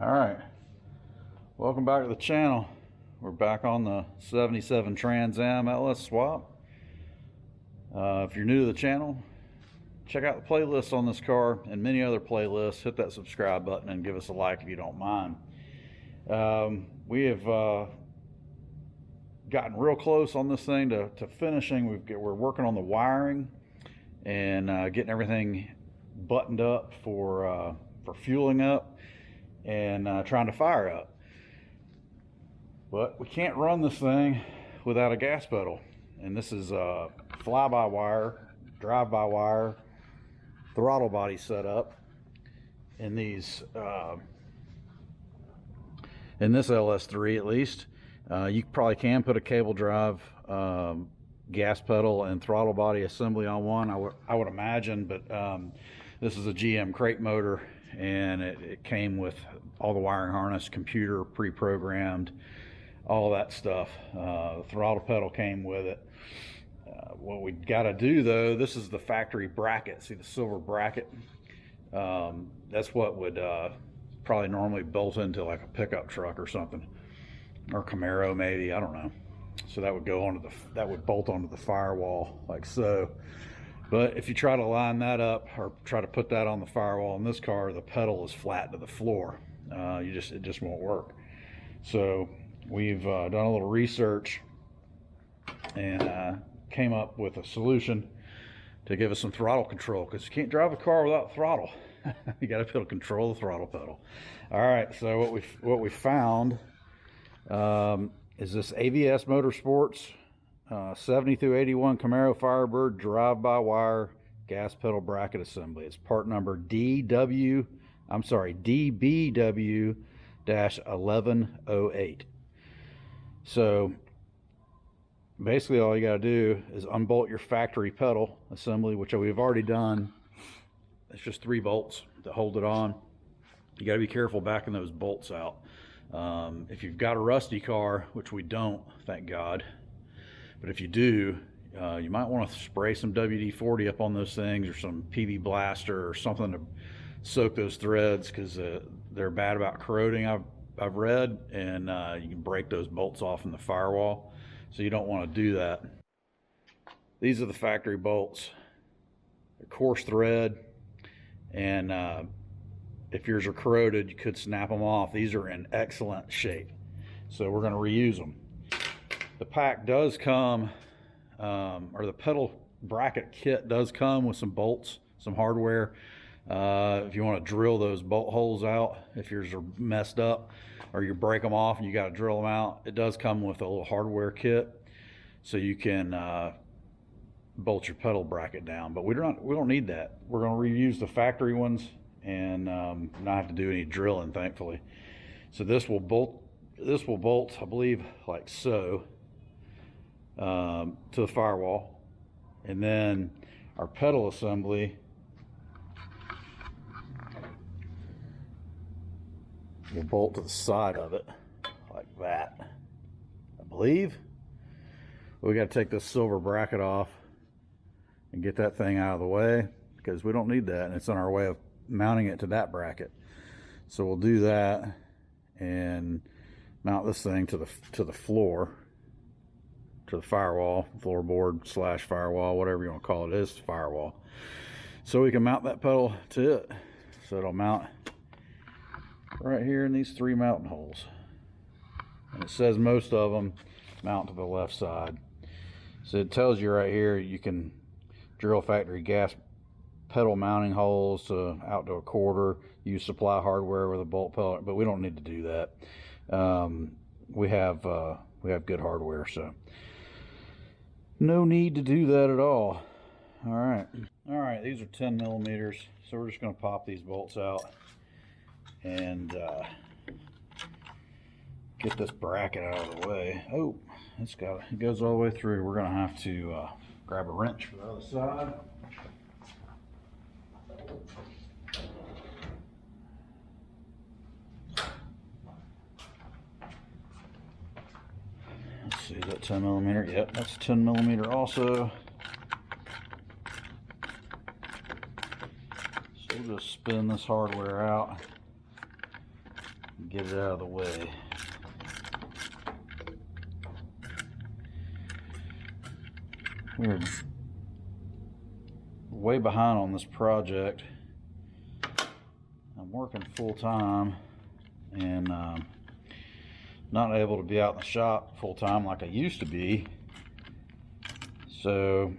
All right, welcome back to the channel. We're back on the 77 Trans Am LS swap. If you're new to the channel, check out the playlist on this car and many other playlists. Hit that subscribe button and give us a like if you don't mind. We have gotten real close on this thing to finishing. We're working on the wiring and getting everything buttoned up for fueling up and trying to fire up. But we can't run this thing without a gas pedal, and this is a fly-by-wire, drive-by-wire throttle body setup in these in this LS3 at least. You probably can put a cable drive gas pedal and throttle body assembly on one, I would imagine, but this is a GM crate motor, and it came with all the wiring harness, computer pre-programmed, all that stuff. The throttle pedal came with it. What we got to do though, this is the factory bracket. See the silver bracket? That's what would probably normally bolt into like a pickup truck or something, or Camaro maybe, I don't know. So that would go onto that would bolt onto the firewall like so. But if you try to line that up or try to put that on the firewall in this car, the pedal is flat to the floor. It just won't work. So we've done a little research and came up with a solution to give us some throttle control, because you can't drive a car without throttle. You got to be able to control the throttle pedal. All right, so what we found is this AVS Motorsports 70 through 81 Camaro Firebird drive-by-wire gas pedal bracket assembly. It's part number DBW-1108. So basically all you got to do is unbolt your factory pedal assembly, which we've already done. It's just 3 bolts to hold it on. You got to be careful backing those bolts out. If you've got a rusty car, which we don't, thank God, but if you do, you might want to spray some WD-40 up on those things, or some PB Blaster or something to soak those threads, because they're bad about corroding, I've read, and you can break those bolts off in the firewall, so you don't want to do that. These are the factory bolts. They're coarse thread, and if yours are corroded, you could snap them off. These are in excellent shape, so we're going to reuse them. The pack does come, or the pedal bracket kit does come with some bolts, some hardware. If you want to drill those bolt holes out, if yours are messed up or you break them off and you got to drill them out, it does come with a little hardware kit, so you can bolt your pedal bracket down. But we don't need that. We're going to reuse the factory ones and not have to do any drilling, thankfully. So this will bolt, I believe, like so, to the firewall, and then our pedal assembly will bolt to the side of it like that, I believe. We got to take this silver bracket off and get that thing out of the way, because we don't need that, and it's on our way of mounting it to that bracket. So we'll do that and mount this thing to the floor, to the firewall, floorboard / firewall, whatever you want to call it. It is firewall. So we can mount that pedal to it. So it'll mount right here in these 3 mounting holes. And it says most of them mount to the left side. So it tells you right here you can drill factory gas pedal mounting holes out to 1/4. Use supply hardware with a bolt pellet, but we don't need to do that. We have good hardware, so no need to do that at all. All right, these are 10 millimeters, so we're just going to pop these bolts out and get this bracket out of the way. Oh, it goes all the way through. We're going to have to grab a wrench for the other side. Let's see, is that 10 millimeter? Yep, that's 10 millimeter also. So we'll just spin this hardware out. get it out of the way. We're way behind on this project. I'm working full time and not able to be out in the shop full time like I used to be. So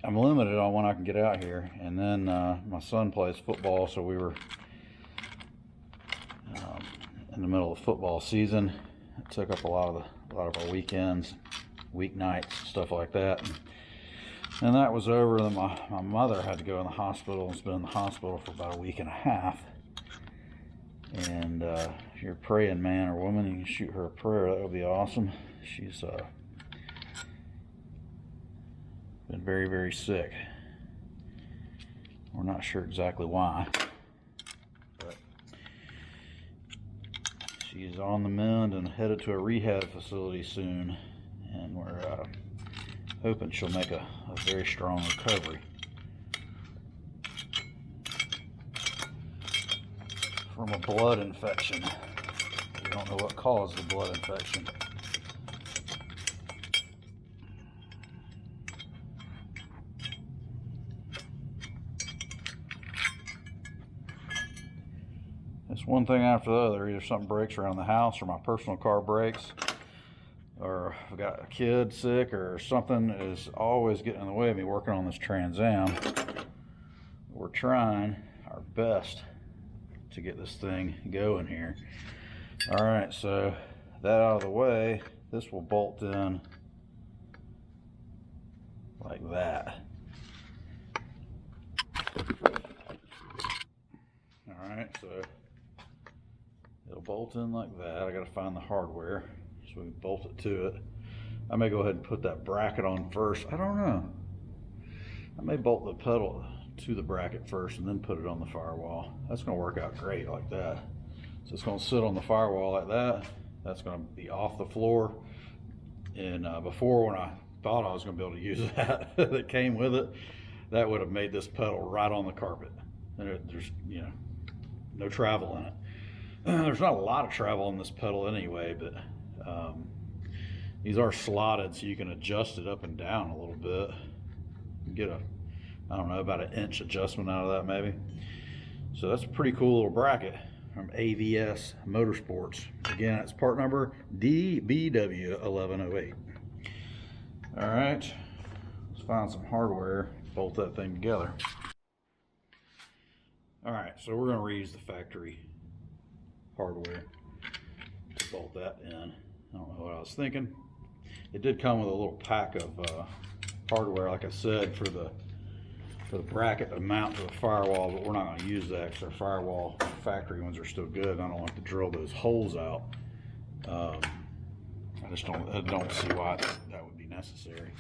I'm limited on when I can get out here. And then my son plays football, so we were in the middle of football season. It took up a lot of our weekends, weeknights, stuff like that. And that was over. Then my mother had to go in the hospital and has been in the hospital for about a week and a half. And if you're a praying man or woman, you can shoot her a prayer. That would be awesome. She's been very, very sick. We're not sure exactly why, but she's on the mend and headed to a rehab facility soon, and we're hoping she'll make a very strong recovery from a blood infection. We don't know what caused the blood infection. It's one thing after the other. Either something breaks around the house, or my personal car breaks, or I've got a kid sick, or something is always getting in the way of me working on this Trans Am. We're trying our best to get this thing going here. All right, so that out of the way, this will bolt in like that. All right, so it'll bolt in like that. I gotta find the hardware so we can bolt it to it. I may go ahead and put that bracket on first. I don't know. I may bolt the pedal to the bracket first and then put it on the firewall. That's gonna work out great like that. So it's gonna sit on the firewall like that. That's gonna be off the floor. And before, when I thought I was gonna be able to use that that came with it, that would have made this pedal right on the carpet. And there's, you know, no travel in it. There's not a lot of travel in this pedal anyway, but these are slotted, so you can adjust it up and down a little bit. Get a, I don't know, about an inch adjustment out of that maybe. So that's a pretty cool little bracket from AVS Motorsports. Again, it's part number DBW1108. All right, let's find some hardware, bolt that thing together. All right, so we're gonna reuse the factory hardware to bolt that in. I don't know what I was thinking. It did come with a little pack of hardware, like I said, for the bracket to mount to the firewall, but we're not going to use that because our firewall factory ones are still good. I don't like to drill those holes out. I just don't see why that would be necessary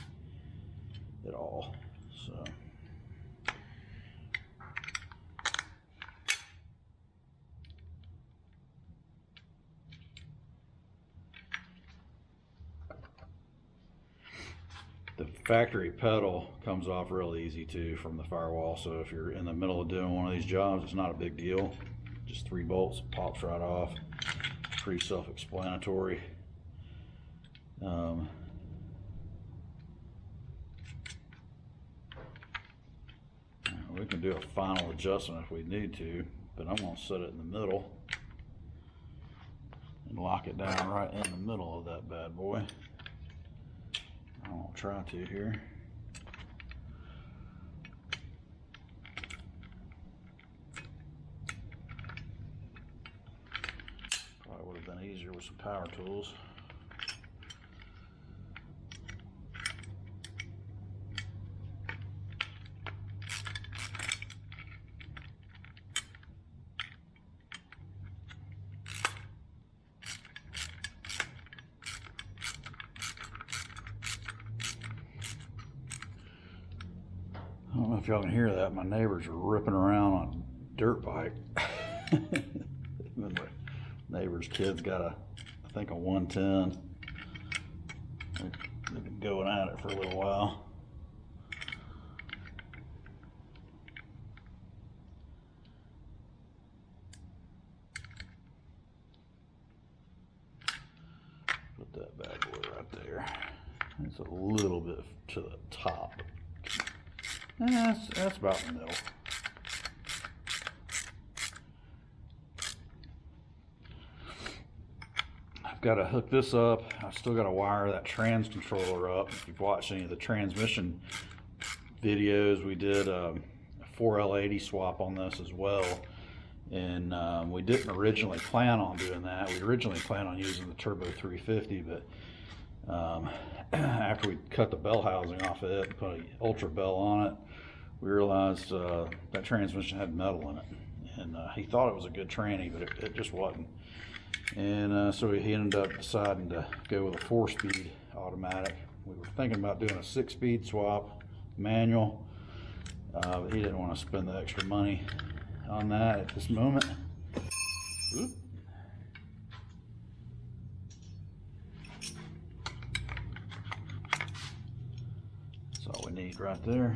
at all. So. The factory pedal comes off real easy too from the firewall, so if you're in the middle of doing one of these jobs, it's not a big deal. Just 3 bolts, pops right off. Pretty self-explanatory. We can do a final adjustment if we need to, but I'm going to set it in the middle and lock it down right in the middle of that bad boy. I'll try to here. Probably would have been easier with some power tools. I don't know if y'all can hear that. My neighbors are ripping around on a dirt bike. My neighbor's kid's got I think a 110. They've been going at it for a little while. that bad boy right there. It's a little bit to the top. That's about the middle. I've got to hook this up. I've still got to wire that trans controller up. If you've watched any of the transmission videos, we did a 4L80 swap on this as well. And we didn't originally plan on doing that. We originally planned on using the Turbo 350, but after we cut the bell housing off of it and put an ultra bell on it, we realized that transmission had metal in it. And he thought it was a good tranny, but it just wasn't. And so he ended up deciding to go with a 4-speed automatic. We were thinking about doing a 6-speed swap, manual, but he didn't want to spend the extra money on that at this moment. Oop. That's all we need right there.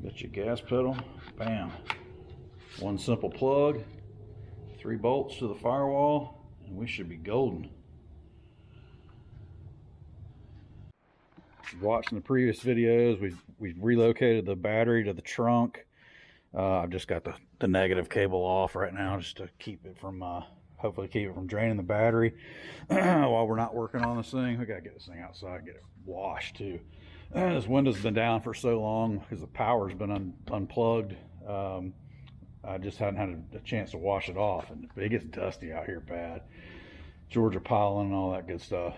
Get your gas pedal, bam. One simple plug, 3 bolts to the firewall, and we should be golden. Watching the previous videos, we've relocated the battery to the trunk. I've just got the negative cable off right now just to keep it from, hopefully keep it from draining the battery. While we're not working on this thing, we gotta get this thing outside, get it washed too. This window's been down for so long because the power's been unplugged. I just hadn't had a chance to wash it off, and it gets dusty out here bad. Georgia pollen and all that good stuff.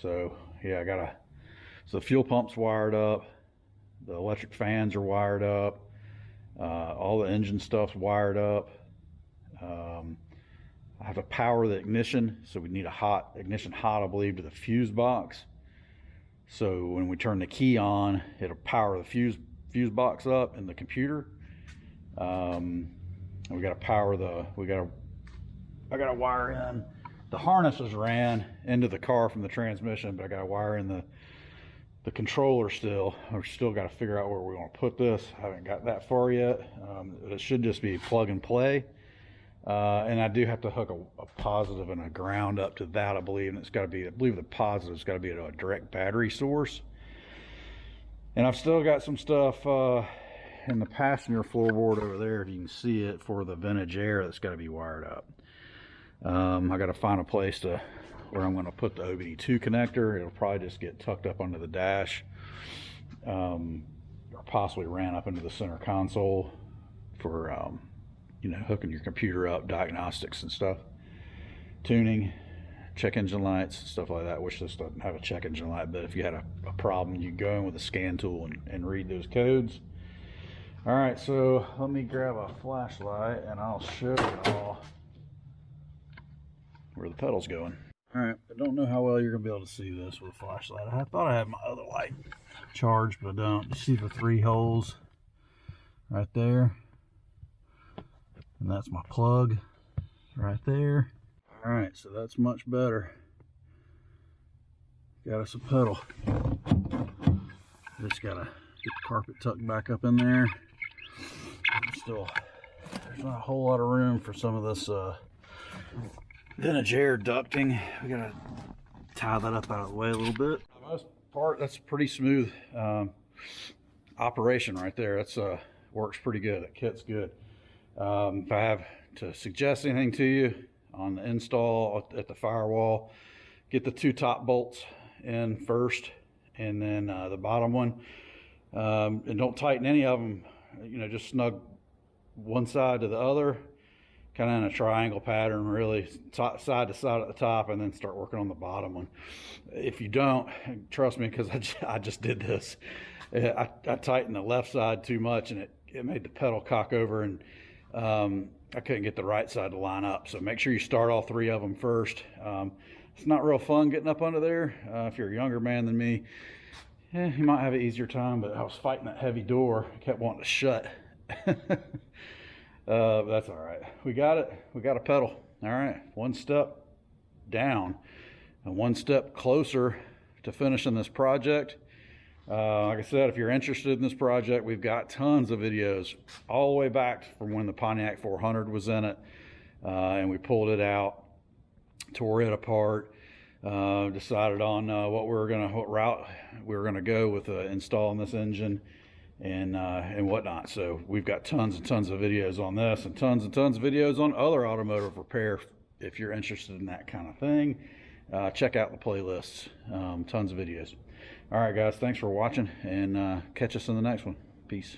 So yeah, so the fuel pump's wired up, the electric fans are wired up, all the engine stuff's wired up. I have to power the ignition, so we need a ignition hot, I believe, to the fuse box. So when we turn the key on, it'll power the fuse box up in the computer. We got to power I got to wire in, the harnesses ran into the car from the transmission, but I got to wire in the controller still. I've still got to figure out where we want to put this. I haven't got that far yet. It should just be plug and play. And I do have to hook a positive and a ground up to that, I believe. And it's got to be, I believe the positive's got to be at a direct battery source. And I've still got some stuff in the passenger floorboard over there, if you can see it, for the vintage air that's got to be wired up. I got to find a place where I'm going to put the OBD2 connector. It'll probably just get tucked up under the dash, or possibly ran up into the center console for you know, hooking your computer up, diagnostics and stuff, tuning, check engine lights, stuff like that. I wish this doesn't have a check engine light, but if you had a problem, you go in with a scan tool and read those codes. All right, so let me grab a flashlight and I'll show you all where the pedal's going. All right, I don't know how well you're gonna be able to see this with a flashlight. I thought I had my other light charged, but I don't. You see the 3 holes right there? And that's my plug right there. All right, so that's much better. Got us a pedal. Just gotta get the carpet tucked back up in there. There's not a whole lot of room for some of this vintage air ducting. We gotta tie that up out of the way a little bit. For the most part, that's a pretty smooth operation right there. That's works pretty good. That kit's good. If I have to suggest anything to you on the install at the firewall, get the 2 top bolts in first, and then the bottom one, and don't tighten any of them. You know, just snug one side to the other, kind of in a triangle pattern, really, side to side at the top, and then start working on the bottom one. If you don't, trust me, because I just did this, I tightened the left side too much, and it made the pedal cock over, and I couldn't get the right side to line up. So make sure you start all 3 of them first. It's not real fun getting up under there. If you're a younger man than me, yeah, you might have an easier time, but I was fighting that heavy door. I kept wanting to shut. But that's all right. We got it. We got a pedal. All right, 1 step down and 1 step closer to finishing this project. Like I said, if you're interested in this project, we've got tons of videos all the way back from when the Pontiac 400 was in it, and we pulled it out tore it apart, decided on what route we were gonna go with installing this engine and whatnot. So we've got tons and tons of videos on this, and tons of videos on other automotive repair. If you're interested in that kind of thing, check out the playlists. Tons of videos. All right, guys, thanks for watching, and catch us in the next one. Peace.